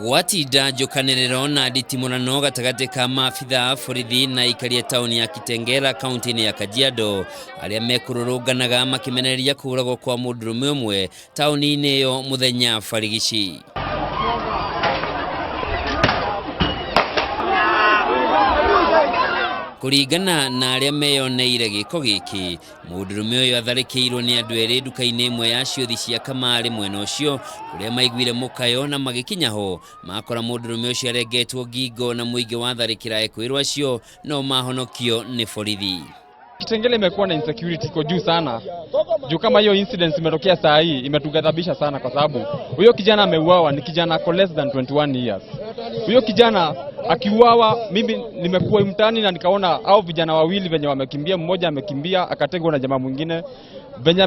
Watinda njukaniriro na nditimurano gatagati ka maabitha borithi na aikari a tauni ya Kitengela kaunti ya Kajiado aria mekururunganaga makimenereria kuragwo kwa mundurume umwe tauni-ini iyo muthenya barigici. Kuringana na aria meyoneire giko giki, mundurume uyu atharikirwo ni andu eri nduka-ini imwe ya ciothi cia kamari mwena ucio kuria maiguire mukayo na magikinya ho makora mundurume ucio arengetwo ngingo na muingi wa tharikira ekwirwo acio no mahonokio ni borithi. Kitengela imekuwa na insecurity kwa juu sana. Juu kama hiyo incident imetokea saa hii imetugadhabisha sana kwa sababu huyo kijana ameuawa, ni kijana ako less than 21 years. Huyo kijana akiuawa, mimi nimekuwa mtaani na nikaona hao vijana wawili venye wamekimbia, mmoja amekimbia akategwa na jamaa mwingine. Venye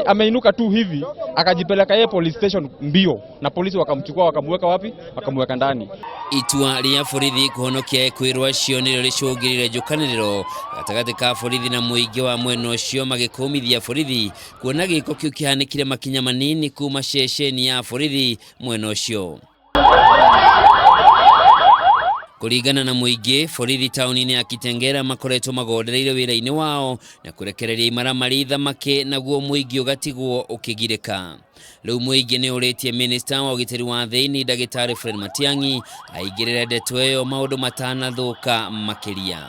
ameinuka tu hivi akajipeleka yeye police station mbio na polisi wakamchukua wakamweka wapi? Wakamweka ndani. Itua ria borithi kuhonokia ekwirwo acio niro ricungirire njukaniriro gatagati ka borithi na muingi wa mwena ucio magikumithia borithi kuona giko kiu kihanikire makinya manini kuma ceceni ya borithi mwena ucio. Kuringana na muingi, borithi tauni-ini ya Kitengela makoretwo magondereire wira-ini wao na kurekereria imaramari thamaki naguo muingi ugatigwo ukigirika. Riu muingi ni uritie minister wa ugitiri wa thiini Dagitari Fred Matiang'i aigirire ndeto iyo maundu matanathuka makiria.